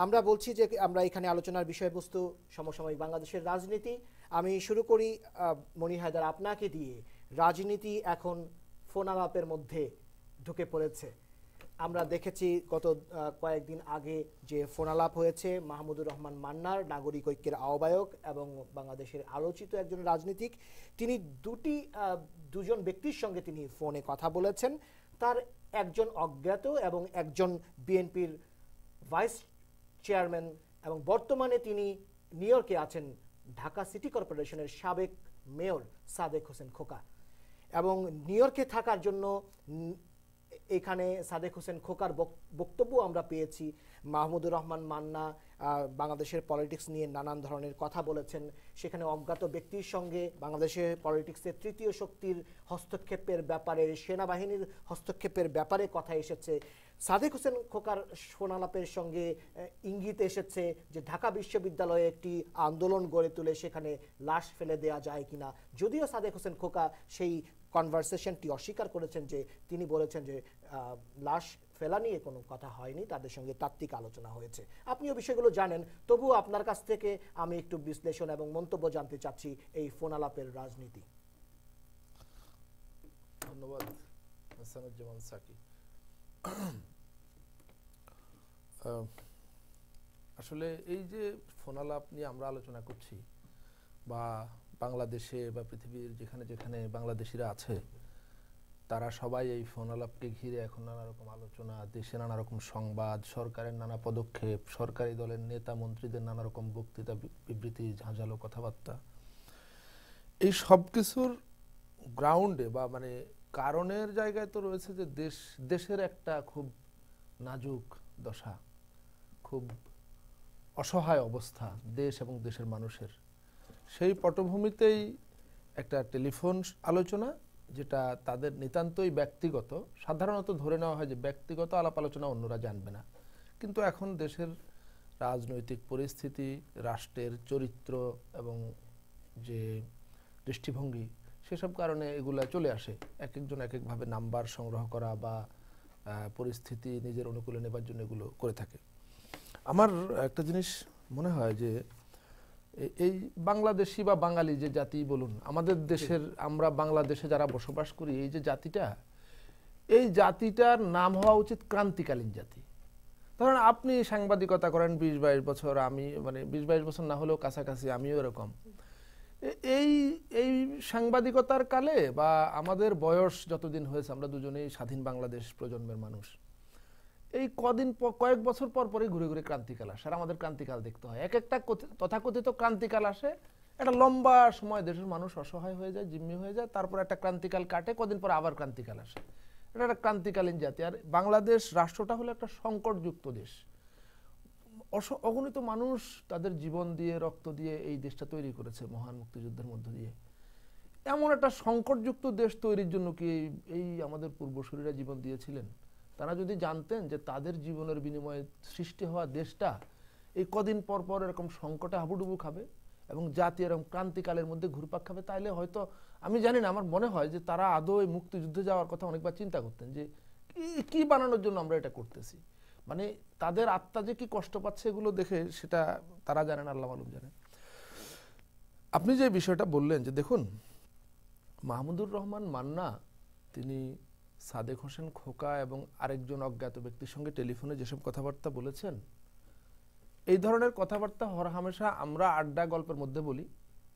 আমরা বলছি যে আমরা এখানে আলোচনার বিষয়বস্তু সমসাময়িক বাংলাদেশের রাজনীতি। আমি শুরু করি মনির হায়দার আপনাকে দিয়ে। রাজনীতি এখন ফোন আলাপের মধ্যে ঢুকে পড়েছে। আমরা দেখেছি গত কয়েকদিন আগে যে ফোন আলাপ হয়েছে মাহমুদুর রহমান মান্নার, নাগরিক ঐক্যের আহ্বায়ক এবং বাংলাদেশের আলোচিত একজন রাজনীতিক, তিনি দুজন ব্যক্তির সঙ্গে তিনি ফোনে কথা বলেছেন। তার একজন অজ্ঞাত এবং একজন বিএনপির ভাইস চেয়ারম্যান এবং বর্তমানে তিনি নিউ ইয়র্কে আছেন ঢাকা সিটি কর্পোরেশনের সাবেক মেয়র সাদেক হোসেন খোকা। এবং নিউ ইয়র্কে থাকার জন্য এখানে সাদেক হোসেন খোকার বক্তব্য আমরা পেয়েছি। মাহমুদুর রহমান মান্না বাংলাদেশের পলিটিক্স নিয়ে নানান ধরনের কথা বলেছেন। সেখানে অজ্ঞাত ব্যক্তির সঙ্গে বাংলাদেশের পলিটিক্সের তৃতীয় শক্তির হস্তক্ষেপের ব্যাপারে, সেনাবাহিনীর হস্তক্ষেপের ব্যাপারে কথা এসেছে। সাদেক হোসেন খোকার ফোনালাপের সঙ্গে ইঙ্গিত এসেছে যে ঢাকা বিশ্ববিদ্যালয়ে একটি আন্দোলন গড়ে তুলে সেখানে লাশ ফেলে দেওয়া যায় কিনা। যদিও সাদেক হোসেন খোকা সেই কনভারসেশনটি অস্বীকার করেছেন, যে তিনি বলেছেন যে লাশ ফেলা নিয়ে কোনো কথা হয়নি, তাদের সঙ্গে তাত্ত্বিক আলোচনা হয়েছে। আপনিও বিষয়গুলো জানেন, তবুও আপনার কাছ থেকে আমি একটু বিশ্লেষণ এবং মন্তব্য জানতে চাচ্ছি এই ফোন আলাপের রাজনীতি। ধন্যবাদ হাসানুজ্জামান সাকি। আসলে এই যে ফোন আলাপ নিয়ে আমরা আলোচনা করছি, বা বাংলাদেশে বা পৃথিবীর যেখানে যেখানে বাংলাদেশিরা আছে তারা সবাই এই ফোন আলাপকে ঘিরে এখন নানা রকম আলোচনা, দেশে নানা রকম সংবাদ, সরকারের নানা পদক্ষেপ, সরকারি দলের নেতা মন্ত্রীদের নানা রকম বক্তৃতা, বিবৃতি, ঝাঁঝালো কথাবার্তা, এই সব কিছুর গ্রাউন্ডে বা মানে কারণের জায়গায় তো রয়েছে যে দেশের একটা খুব নাজুক দশা, খুব অসহায় অবস্থা দেশ এবং দেশের মানুষের। সেই পটভূমিতেই একটা টেলিফোন আলোচনা, যেটা তাদের নিতান্তই ব্যক্তিগত। সাধারণত ধরে নেওয়া হয় যে ব্যক্তিগত আলাপ আলোচনা অন্যরা জানবে না, কিন্তু এখন দেশের রাজনৈতিক পরিস্থিতি, রাষ্ট্রের চরিত্র এবং যে দৃষ্টিভঙ্গি, সেসব কারণে এগুলা চলে আসে। এক একজন এক একভাবে নাম্বার সংগ্রহ করা বা পরিস্থিতি নিজের অনুকূলে নেবার জন্য এগুলো করে থাকে। আমার একটা জিনিস মনে হয় যে এই বাংলাদেশি বা বাঙালি যে জাতি বলুন, আমাদের দেশের, আমরা বাংলাদেশে যারা বসবাস করি, এই যে জাতিটা, এই জাতিটার নাম হওয়া উচিত ক্রান্তিকালীন জাতি। ধরেন আপনি সাংবাদিকতা করেন 20-22 বছর, আমি মানে 20-22 বছর না হলেও কাছাকাছি, আমিও এরকম। এই এই সাংবাদিকতার কালে বা আমাদের বয়স যতদিন হয়েছে, আমরা দুজনেই স্বাধীন বাংলাদেশ প্রজন্মের মানুষ, এই কয়েক বছর পর পরে ঘুরে ঘুরে ক্রান্তিকাল আসে, আর আমাদের ক্রান্তিকাল দেখতে হয়। এক একটা তথাকথিত ক্রান্তিকাল আসে, একটা লম্বা সময় দেশের মানুষ অসহায় হয়ে যায়, জিম্মি হয়ে যায়, তারপর একটা ক্রান্তিকাল কাটে, কদিন পর আবার ক্রান্তিকাল আসে। এটা একটা ক্রান্তিকালীন জাতি। আর বাংলাদেশ রাষ্ট্রটা হলো একটা সংকটযুক্ত দেশ। অগণিত মানুষ তাদের জীবন দিয়ে, রক্ত দিয়ে এই দেশটা তৈরি করেছে মহান মুক্তিযুদ্ধের মধ্য দিয়ে। এমন একটা সংকটযুক্ত দেশ তৈরির জন্য কি এই আমাদের পূর্বসূরীরা জীবন দিয়েছিলেন? তারা যদি জানতেন যে তাদের জীবনের বিনিময়ে সৃষ্টি হওয়া দেশটা এই কদিন পর পর এরকম সংকটে হাবুডুবু খাবে এবং জাতি এরকম ক্রান্তিকালের মধ্যে ঘুরপাক খাবে, তাইলে হয়তো, আমি জানি না, আমার মনে হয় যে তারা আদৌ এই মুক্তিযুদ্ধে যাওয়ার কথা অনেকবার চিন্তা করতেন, যে কি বানানোর জন্য আমরা এটা করতেছি। মানে তাদের আত্মা যে কি কষ্ট পাচ্ছে এগুলো দেখে, সেটা তারা জানেন, আল্লাহ মালুম জানেন। আপনি যে বিষয়টা বললেন যে দেখুন, মাহমুদুর রহমান মান্না তিনি সাদেক হোসেন খোকা এবং আরেকজন অজ্ঞাত ব্যক্তির সঙ্গে টেলিফোনে যেসব কথাবার্তা বলেছেন, এই ধরনের কথাবার্তা হরহামেশা আমরা আড্ডা গল্পের মধ্যে বলি।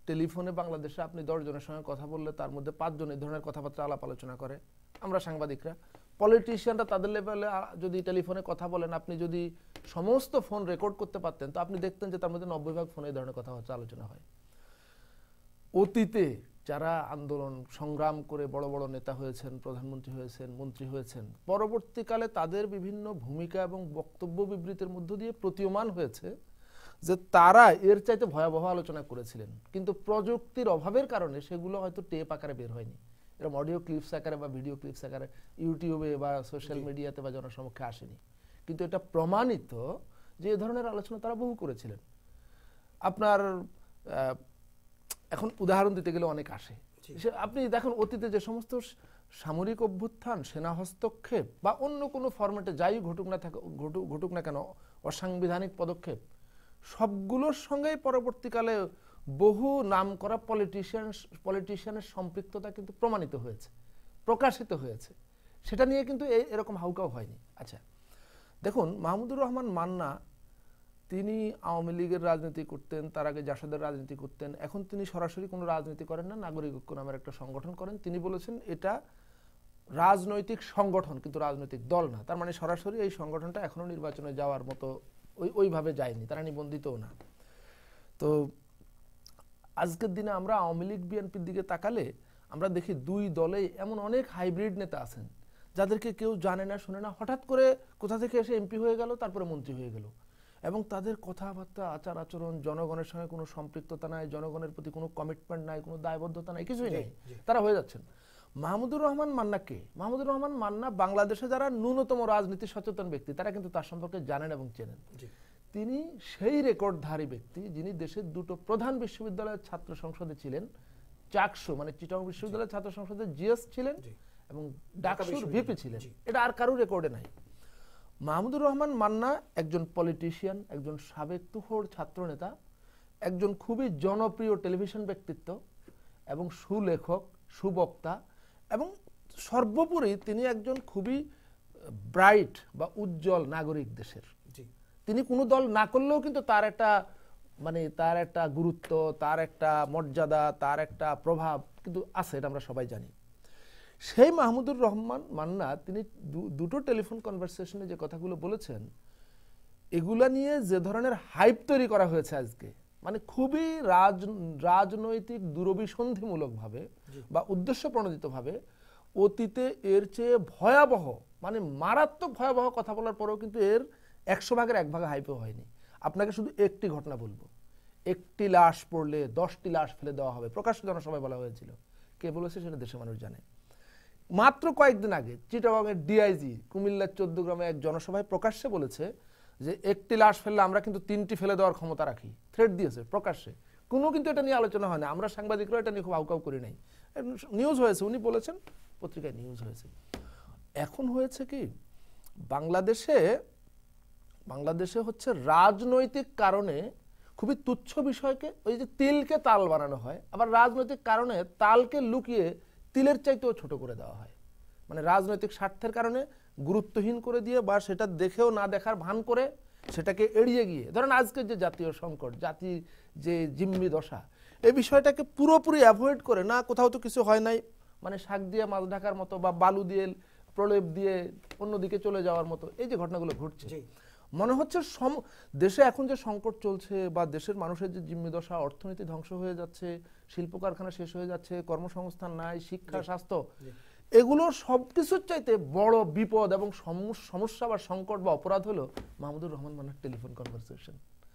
টেলিফোনে বাংলাদেশে আপনি 10 জনের সঙ্গে কথা বললে তার মধ্যে 5 জন এই ধরনের কথাবার্তা আলাপ আলোচনা করে। আমরা সাংবাদিকরা, পলিটিশিয়ানরা তাদের লেভেলে যদি টেলিফোনে কথা বলেন, আপনি যদি সমস্ত ফোন রেকর্ড করতে পারতেন, তো আপনি দেখতেন যে তার মধ্যে 90% ফোনে এই ধরনের কথাবার্তা আলোচনা হয়। অতীতে যারা আন্দোলন সংগ্রাম করে বড় বড় নেতা হয়েছেন, প্রধানমন্ত্রী হয়েছেন, মন্ত্রী হয়েছেন, পরবর্তীকালে তাদের বিভিন্ন ভূমিকা এবং বক্তব্য বিবৃতির মধ্য দিয়ে প্রতীয়মান হয়েছে যে তারা এর চাইতে ভয়াবহ আলোচনা করেছিলেন, কিন্তু প্রযুক্তির অভাবের কারণে সেগুলো হয়তো টেপ আকারে বের হয়নি, এরকম অডিও ক্লিপস আকারে বা ভিডিও ক্লিপস আকারে ইউটিউবে বা সোশ্যাল মিডিয়াতে বা জনসমক্ষে আসেনি। কিন্তু এটা প্রমাণিত যে এ ধরনের আলোচনা তারা বহু করেছিলেন। আপনার এখন উদাহরণ দিতে গেলে অনেক আসে। আপনি দেখুন, অতীতে যে সমস্ত সামরিক অভ্যুত্থান, সেনা হস্তক্ষেপ বা অন্য কোনো ফরম্যাটে যাই ঘটুক না কেন, অসাংবিধানিক পদক্ষেপ, সবগুলোর সঙ্গেই পরবর্তীকালে বহু নামকরা পলিটিশিয়ানের সম্পৃক্ততা কিন্তু প্রমাণিত হয়েছে, প্রকাশিত হয়েছে। সেটা নিয়ে কিন্তু এরকম হাউকাও হয়নি। আচ্ছা দেখুন, মাহমুদুর রহমান মান্না তিনি আওয়ামী লীগের রাজনীতি করতেন, তার আগে জাসদের রাজনীতি করতেন। এখন তিনি সরাসরি কোনো রাজনীতি করেন না, নাগরিক ঐক্য নামের একটা সংগঠন করেন। তিনি বলেছেন এটা রাজনৈতিক সংগঠন কিন্তু রাজনৈতিক দল না। তার মানে সরাসরি এই সংগঠনটা এখনো নির্বাচনে যাওয়ার মতো ওইভাবে যায়নি, তারা নিবন্ধিতও না। তো আজকের দিনে আমরা আওয়ামী লীগ বিএনপির দিকে তাকালে আমরা দেখি দুই দলে এমন অনেক হাইব্রিড নেতা আছেন যাদেরকে কেউ জানে না, শুনে না, হঠাৎ করে কোথা থেকে এসে এমপি হয়ে গেল, তারপরে মন্ত্রী হয়ে গেল, এবং তাদের কথাবার্তা, আচার আচরণ জনগণের সঙ্গে কোনো সম্পৃক্ততা নাই, জনগণের প্রতি কোনো কমিটমেন্ট নাই, কোনো দায়বদ্ধতা নাই, কিছুই নেই, তারা হয়ে যাচ্ছেন। মাহমুদুর রহমান মান্না কে? মাহমুদুর রহমান মান্না বাংলাদেশে যারা ন্যূনতম রাজনীতি সচেতন ব্যক্তি তারা কিন্তু তার সম্পর্কে জানেন এবং চেনেন। তিনি সেই রেকর্ডধারী ব্যক্তি যিনি দেশের দুটো প্রধান বিশ্ববিদ্যালয়ের ছাত্র সংসদে ছিলেন, চাকসু মানে চিটাগং বিশ্ববিদ্যালয়ের ছাত্র সংসদের জিএস ছিলেন এবং ডাকসুর ভিপি ছিলেন। এটা আর কারো রেকর্ডে নাই। মাহমুদুর রহমান মান্না একজন পলিটিশিয়ান, একজন সাবেক তুখোড় ছাত্র নেতা, একজন খুবই জনপ্রিয় টেলিভিশন ব্যক্তিত্ব এবং সুলেখক, সুবক্তা, এবং সর্বোপরি তিনি একজন খুবই ব্রাইট বা উজ্জ্বল নাগরিক দেশের। তিনি কোনো দল না করলেও কিন্তু তার একটা গুরুত্ব, তার একটা মর্যাদা, তার একটা প্রভাব কিন্তু আছে, এটা আমরা সবাই জানি। সেই মাহমুদুর রহমান মান্না তিনি দুটো টেলিফোন কনভারসেশনে যে কথাগুলো বলেছেন, এগুলা নিয়ে যে ধরনের হাইপ তৈরি করা হয়েছে আজকে, মানে খুবই রাজনৈতিক দুরভিসন্ধিমূলকভাবে বা উদ্দেশ্য প্রণোদিতভাবে, অতীতে এর চেয়ে ভয়াবহ, মানে মারাত্মক ভয়াবহ কথা বলার পরেও কিন্তু এর 100 ভাগের 1 ভাগ হাইপও হয়নি। আপনাকে শুধু একটি ঘটনা বলবো, একটি লাশ পড়লে 10টি লাশ ফেলে দেওয়া হবে, প্রকাশ্য জনসভায় বলা হয়েছিল। কে বলেছে সেটা দেশের মানুষ জানে। মাত্র কয়েকদিন আগে চিটাগংয়ের ডিআইজি কুমিল্লার 14 গ্রামে এক জনসভায় প্রকাশ্যে বলেছে যে একটি লাশ ফেললে আমরা কিন্তু 3টি ফেলে দেওয়ার ক্ষমতা রাখি, থ্রেট দিয়েছে প্রকাশ্যে। কোনো কিন্তু এটা নিয়ে আলোচনা হয় না, আমরা সাংবাদিকরা এটা নিয়ে খুব আউকাউ করি নাই, নিউজ হয়েছে, উনি বলেছেন, পত্রিকায় নিউজ হয়েছে। এখন হয়েছে কি, বাংলাদেশে হচ্ছে রাজনৈতিক কারণে খুবই তুচ্ছ বিষয়কে, ওই যে তিলকে তাল বানানো হয়, আবার রাজনৈতিক কারণে তালকে লুকিয়ে তিলের চাইতেও ছোট করে দেওয়া হয়। মানে রাজনৈতিক স্বার্থের কারণে গুরুত্বহীন করে দিয়ে বা সেটা দেখেও না দেখার ভান করে সেটাকে এড়িয়ে গিয়ে, ধরেন আজকের যে জাতীয় সংকট, জাতির যে জিম্মি দশা, এই বিষয়টাকে পুরোপুরি অ্যাভয়েড করে, না কোথাও তো কিছু হয় নাই, মানে শাক দিয়ে মাছ ঢাকার মতো বা বালু দিয়ে প্রলেপ দিয়ে অন্যদিকে চলে যাওয়ার মতো এই যে ঘটনাগুলো ঘটছে, মনে হচ্ছে দেশে এখন যে সংকট চলছে বা দেশের মানুষের যে জিম্মিদশা, অর্থনীতি ধ্বংস হয়ে যাচ্ছে, শিল্প কারখানা শেষ হয়ে যাচ্ছে, কর্মসংস্থান নাই, শিক্ষা, স্বাস্থ্য, এগুলো সবকিছুর চাইতে বড় বিপদ এবং সমস্যা বা সংকট বা অপরাধ হলো মাহমুদুর রহমান মান্নার টেলিফোন কনভারসেশন।